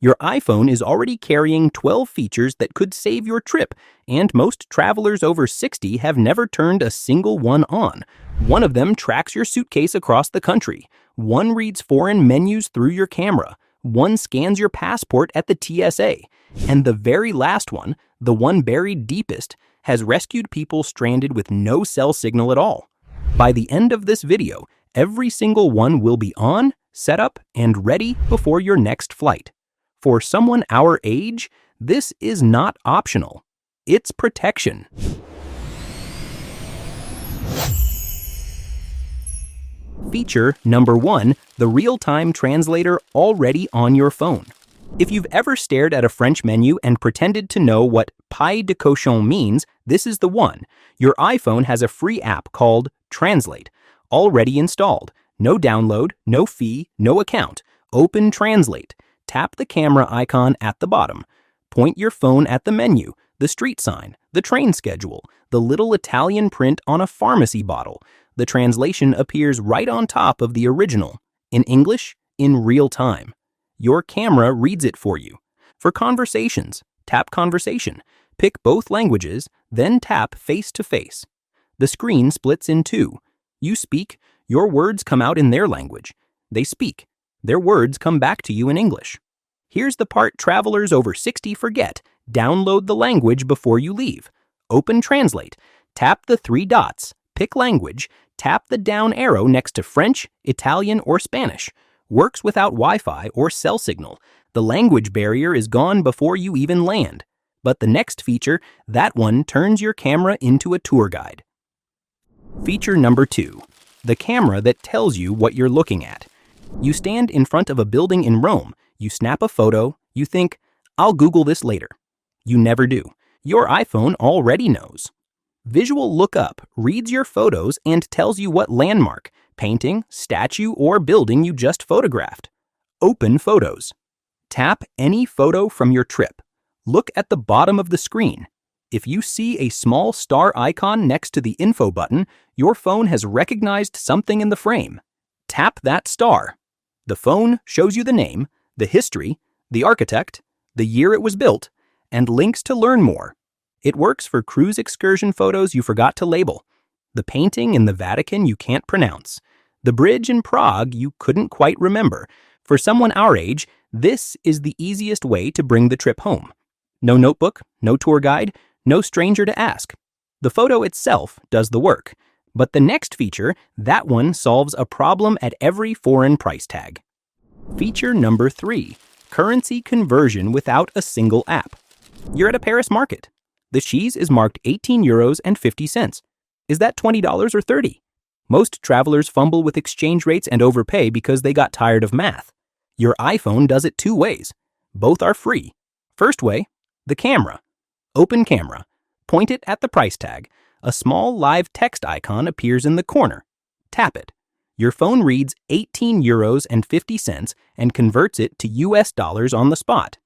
Your iPhone is already carrying 12 features that could save your trip, and most travelers over 60 have never turned a single one on. One of them tracks your suitcase across the country. One reads foreign menus through your camera. One scans your passport at the TSA. And the very last one, the one buried deepest, has rescued people stranded with no cell signal at all. By the end of this video, every single one will be on, set up, and ready before your next flight. For someone our age, this is not optional. It's protection. Feature number 1, the real-time translator already on your phone. If you've ever stared at a French menu and pretended to know what paille de cochon means, this is the one. Your iPhone has a free app called Translate, already installed. No download, no fee, no account. Open Translate. Tap the camera icon at the bottom. Point your phone at the menu, the street sign, the train schedule, the little Italian print on a pharmacy bottle. The translation appears right on top of the original, in English, in real time. Your camera reads it for you. For conversations, tap Conversation. Pick both languages, then tap Face to Face. The screen splits in two. You speak, your words come out in their language. They speak. Their words come back to you in English. Here's the part travelers over 60 forget. Download the language before you leave. Open Translate. Tap the 3 dots. Pick language. Tap the down arrow next to French, Italian, or Spanish. Works without Wi-Fi or cell signal. The language barrier is gone before you even land. But the next feature, that one turns your camera into a tour guide. Feature number 2, the camera that tells you what you're looking at. You stand in front of a building in Rome, you snap a photo, you think, I'll Google this later. You never do. Your iPhone already knows. Visual Lookup reads your photos and tells you what landmark, painting, statue, or building you just photographed. Open Photos. Tap any photo from your trip. Look at the bottom of the screen. If you see a small star icon next to the info button, your phone has recognized something in the frame. Tap that star. The phone shows you the name, the history, the architect, the year it was built, and links to learn more. It works for cruise excursion photos you forgot to label, the painting in the Vatican you can't pronounce, the bridge in Prague you couldn't quite remember. For someone our age, this is the easiest way to bring the trip home. No notebook, no tour guide, no stranger to ask. The photo itself does the work. But the next feature, that one solves a problem at every foreign price tag. Feature number 3, currency conversion without a single app. You're at a Paris market. The cheese is marked 18 euros and 50 cents. Is that $20 or 30? Most travelers fumble with exchange rates and overpay because they got tired of math. Your iPhone does it 2 ways. Both are free. First way, the camera. Open camera. Point it at the price tag. A small live text icon appears in the corner. Tap it. Your phone reads 18 euros and 50 cents and converts it to US dollars on the spot.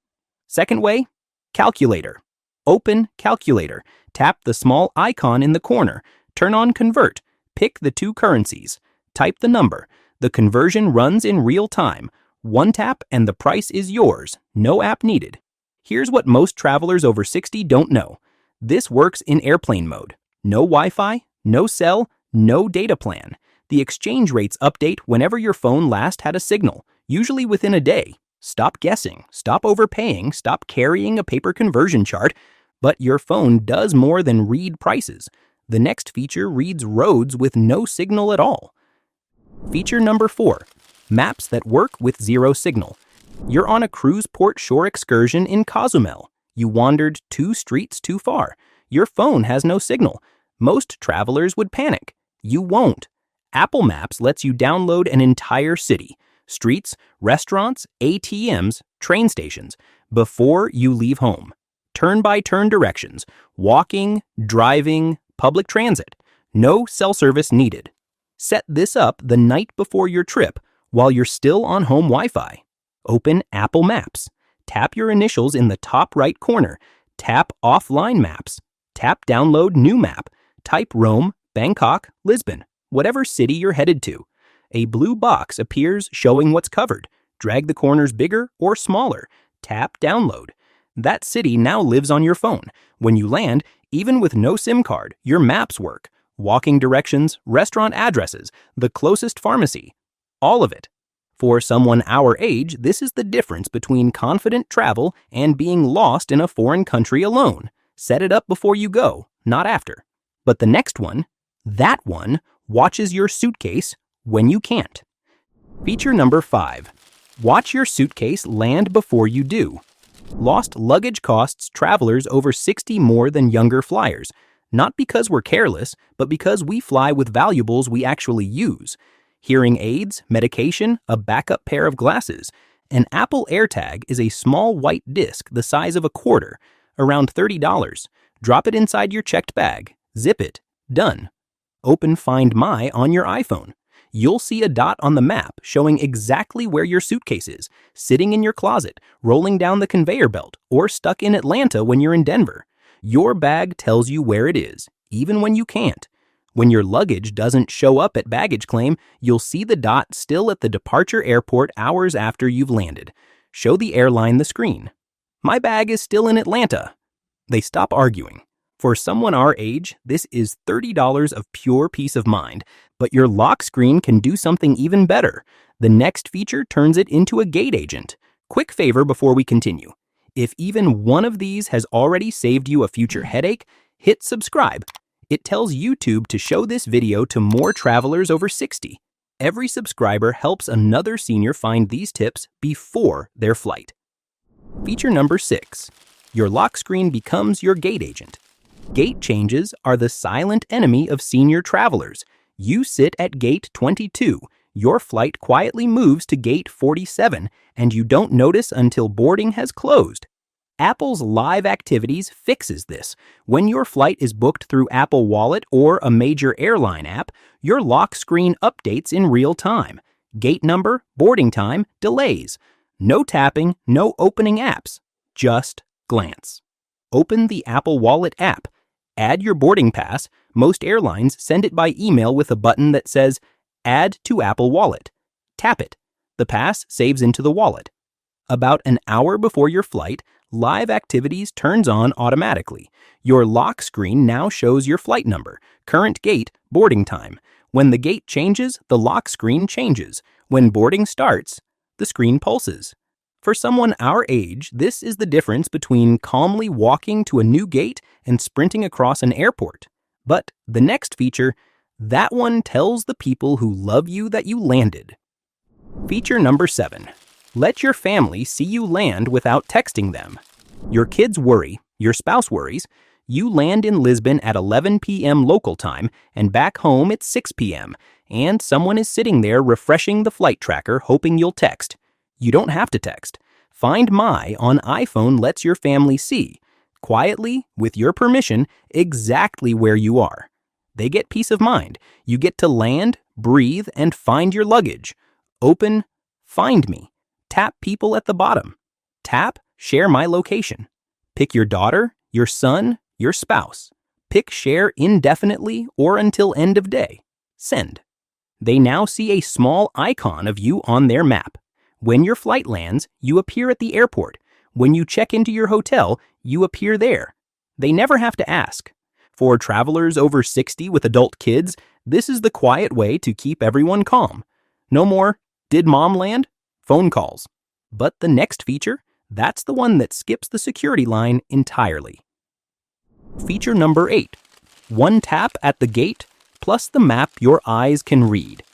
Second way, calculator. Open calculator. Tap the small icon in the corner. Turn on Convert. Pick the 2 currencies. Type the number. The conversion runs in real time. 1 tap and the price is yours. No app needed. Here's what most travelers over 60 don't know. This works in airplane mode. No Wi-Fi, no cell, no data plan. The exchange rates update whenever your phone last had a signal, usually within a day. Stop guessing, stop overpaying, stop carrying a paper conversion chart. But your phone does more than read prices. The next feature reads roads with no signal at all. Feature number 4, maps that work with 0 signal. You're on a cruise port shore excursion in Cozumel. You wandered 2 streets too far. Your phone has no signal. Most travelers would panic. You won't. Apple Maps lets you download an entire city, streets, restaurants, ATMs, train stations, before you leave home. Turn-by-turn directions, walking, driving, public transit. No cell service needed. Set this up the night before your trip while you're still on home Wi-Fi. Open Apple Maps. Tap your initials in the top right corner. Tap Offline Maps. Tap Download New Map. Type Rome, Bangkok, Lisbon, whatever city you're headed to. A blue box appears showing what's covered. Drag the corners bigger or smaller. Tap Download. That city now lives on your phone. When you land, even with no SIM card, your maps work. Walking directions, restaurant addresses, the closest pharmacy. All of it. For someone our age, this is the difference between confident travel and being lost in a foreign country alone. Set it up before you go, not after. But the next one, that one, watches your suitcase when you can't. Feature number 5. Watch your suitcase land before you do. Lost luggage costs travelers over $60 more than younger flyers. Not because we're careless, but because we fly with valuables we actually use. Hearing aids, medication, a backup pair of glasses. An Apple AirTag is a small white disc the size of a quarter, around $30. Drop it inside your checked bag. Zip it. Done. Open Find My on your iPhone. You'll see a dot on the map showing exactly where your suitcase is, sitting in your closet, rolling down the conveyor belt, or stuck in Atlanta when you're in Denver. Your bag tells you where it is, even when you can't. When your luggage doesn't show up at baggage claim, you'll see the dot still at the departure airport hours after you've landed. Show the airline the screen. My bag is still in Atlanta. They stop arguing. For someone our age, this is $30 of pure peace of mind, but your lock screen can do something even better. The next feature turns it into a gate agent. Quick favor before we continue. If even one of these has already saved you a future headache, hit subscribe. It tells YouTube to show this video to more travelers over 60. Every subscriber helps another senior find these tips before their flight. Feature number 6. Your lock screen becomes your gate agent. Gate changes are the silent enemy of senior travelers. You sit at gate 22, your flight quietly moves to gate 47, and you don't notice until boarding has closed. Apple's Live Activities fixes this. When your flight is booked through Apple Wallet or a major airline app, your lock screen updates in real time. Gate number, boarding time, delays. No tapping, no opening apps. Just glance. Open the Apple Wallet app. Add your boarding pass. Most airlines send it by email with a button that says, Add to Apple Wallet. Tap it. The pass saves into the wallet. About an hour before your flight, Live Activities turns on automatically. Your lock screen now shows your flight number, current gate, boarding time. When the gate changes, the lock screen changes. When boarding starts, the screen pulses. For someone our age, this is the difference between calmly walking to a new gate and sprinting across an airport. But the next feature, that one tells the people who love you that you landed. Feature number 7. Let your family see you land without texting them. Your kids worry, your spouse worries. You land in Lisbon at 11 p.m. local time, and back home it's 6 p.m., and someone is sitting there refreshing the flight tracker hoping you'll text. You don't have to text. Find My on iPhone lets your family see, quietly, with your permission, exactly where you are. They get peace of mind. You get to land, breathe, and find your luggage. Open, Find Me. Tap people at the bottom. Tap, Share My location. Pick your daughter, your son, your spouse. Pick Share indefinitely or until end of day. Send. They now see a small icon of you on their map. When your flight lands, you appear at the airport. When you check into your hotel, you appear there. They never have to ask. For travelers over 60 with adult kids, this is the quiet way to keep everyone calm. No more, did mom land? Phone calls. But the next feature, that's the one that skips the security line entirely. Feature number 8. One tap at the gate, plus the map your eyes can read.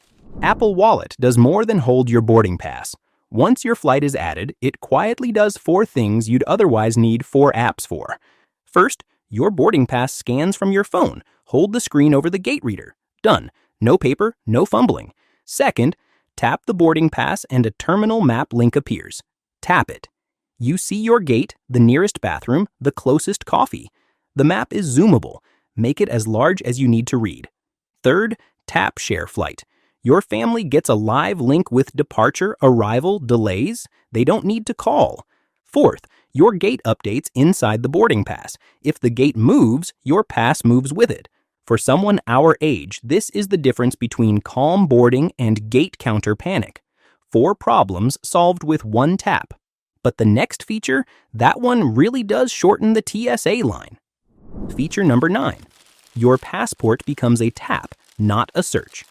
Apple Wallet does more than hold your boarding pass. Once your flight is added, it quietly does 4 things you'd otherwise need 4 apps for. First, your boarding pass scans from your phone. Hold the screen over the gate reader. Done. No paper, no fumbling. Second, tap the boarding pass and a terminal map link appears. Tap it. You see your gate, the nearest bathroom, the closest coffee. The map is zoomable. Make it as large as you need to read. Third, tap Share Flight. Your family gets a live link with departure, arrival, delays. They don't need to call. Fourth, your gate updates inside the boarding pass. If the gate moves, your pass moves with it. For someone our age, this is the difference between calm boarding and gate counter panic. 4 problems solved with one tap. But the next feature, that one really does shorten the TSA line. Feature number 9. Your passport becomes a tap, not a search.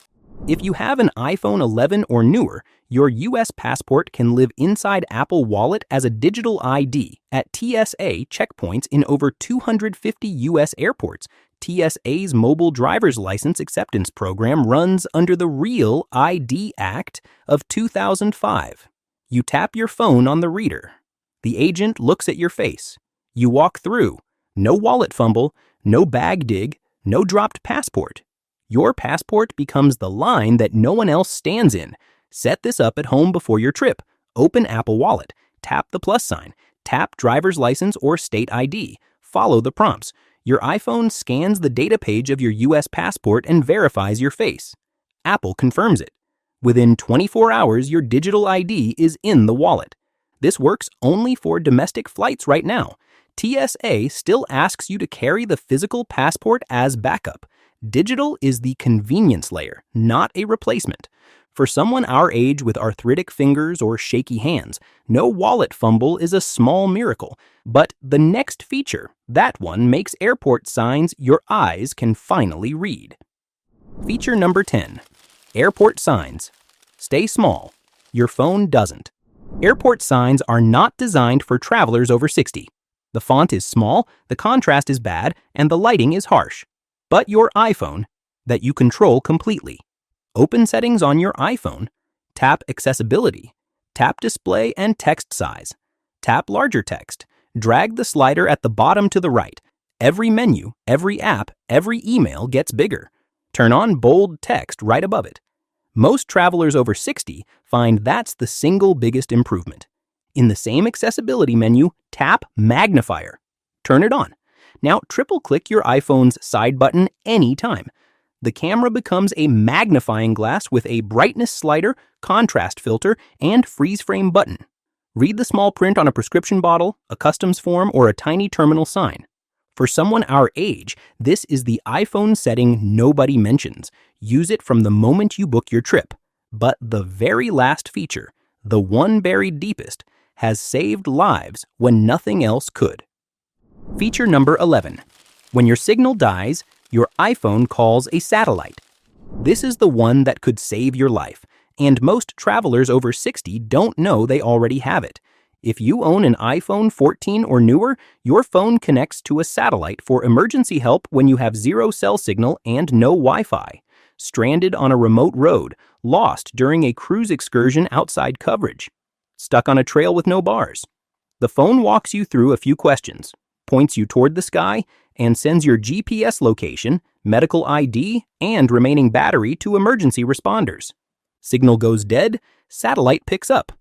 If you have an iPhone 11 or newer, your US passport can live inside Apple Wallet as a digital ID at TSA checkpoints in over 250 US airports. TSA's Mobile Driver's License Acceptance Program runs under the Real ID Act of 2005. You tap your phone on the reader. The agent looks at your face. You walk through. No wallet fumble, no bag dig, no dropped passport. Your passport becomes the line that no one else stands in. Set this up at home before your trip. Open Apple Wallet. Tap the plus sign. Tap driver's license or state ID. Follow the prompts. Your iPhone scans the data page of your US passport and verifies your face. Apple confirms it. Within 24 hours, your digital ID is in the wallet. This works only for domestic flights right now. TSA still asks you to carry the physical passport as backup. Digital is the convenience layer, not a replacement. For someone our age with arthritic fingers or shaky hands, no wallet fumble is a small miracle. But the next feature, that one makes airport signs your eyes can finally read. Feature number 10. Airport signs. Stay small. Your phone doesn't. Airport signs are not designed for travelers over 60. The font is small, the contrast is bad, and the lighting is harsh. But your iPhone, that you control completely. Open settings on your iPhone. Tap accessibility. Tap display and text size. Tap larger text. Drag the slider at the bottom to the right. Every menu, every app, every email gets bigger. Turn on bold text right above it. Most travelers over 60 find that's the single biggest improvement. In the same accessibility menu, tap magnifier. Turn it on. Now triple-click your iPhone's side button anytime. The camera becomes a magnifying glass with a brightness slider, contrast filter, and freeze frame button. Read the small print on a prescription bottle, a customs form, or a tiny terminal sign. For someone our age, this is the iPhone setting nobody mentions. Use it from the moment you book your trip. But the very last feature, the one buried deepest, has saved lives when nothing else could. Feature number 11. When your signal dies, your iPhone calls a satellite. This is the one that could save your life, and most travelers over 60 don't know they already have it. If you own an iPhone 14 or newer, your phone connects to a satellite for emergency help when you have zero cell signal and no Wi-Fi. Stranded on a remote road, lost during a cruise excursion outside coverage. Stuck on a trail with no bars. The phone walks you through a few questions, points you toward the sky, and sends your GPS location, medical ID, and remaining battery to emergency responders. Signal goes dead, satellite picks up.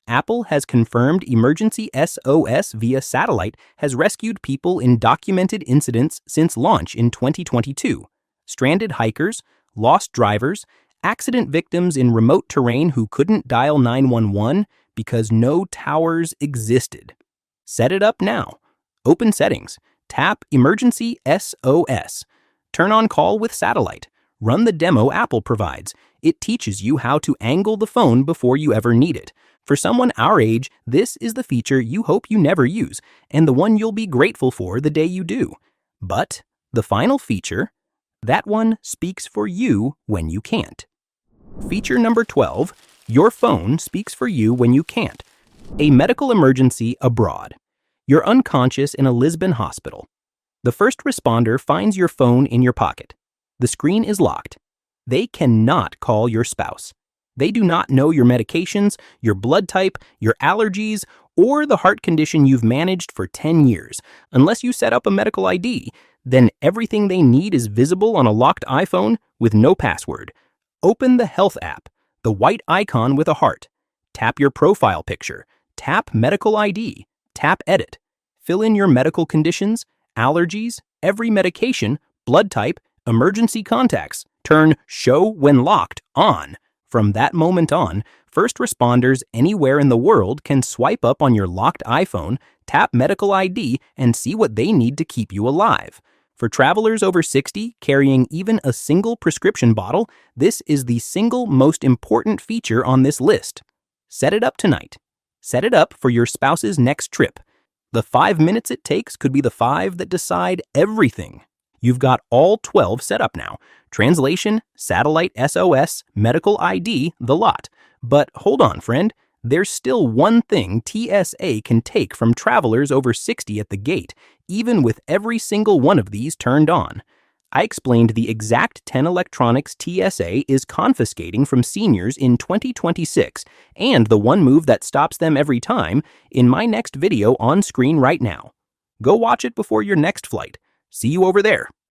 Apple has confirmed emergency SOS via satellite has rescued people in documented incidents since launch in 2022. Stranded hikers, lost drivers, accident victims in remote terrain who couldn't dial 911 because no towers existed. Set it up now. Open settings. Tap Emergency SOS. Turn on call with satellite. Run the demo Apple provides. It teaches you how to angle the phone before you ever need it. For someone our age, this is the feature you hope you never use, and the one you'll be grateful for the day you do. But the final feature, that one speaks for you when you can't. Feature number 12, your phone speaks for you when you can't. A medical emergency abroad. You're unconscious in a Lisbon hospital. The first responder finds your phone in your pocket. The screen is locked. They cannot call your spouse. They do not know your medications, your blood type, your allergies, or the heart condition you've managed for 10 years. Unless you set up a medical ID, then everything they need is visible on a locked iPhone with no password. Open the Health app, the white icon with a heart. Tap your profile picture. Tap Medical ID. Tap Edit. Fill in your medical conditions, allergies, every medication, blood type, emergency contacts. Turn Show When Locked on. From that moment on, first responders anywhere in the world can swipe up on your locked iPhone, tap Medical ID, and see what they need to keep you alive. For travelers over 60 carrying even a single prescription bottle, this is the single most important feature on this list. Set it up tonight. Set it up for your spouse's next trip. The 5 minutes it takes could be the 5 that decide everything. You've got all 12 set up now. Translation, satellite SOS, medical ID, the lot. But hold on, friend. There's still one thing TSA can take from travelers over 60 at the gate, even with every single one of these turned on. I explained the exact 10 electronics TSA is confiscating from seniors in 2026 and the one move that stops them every time in my next video on screen right now. Go watch it before your next flight. See you over there.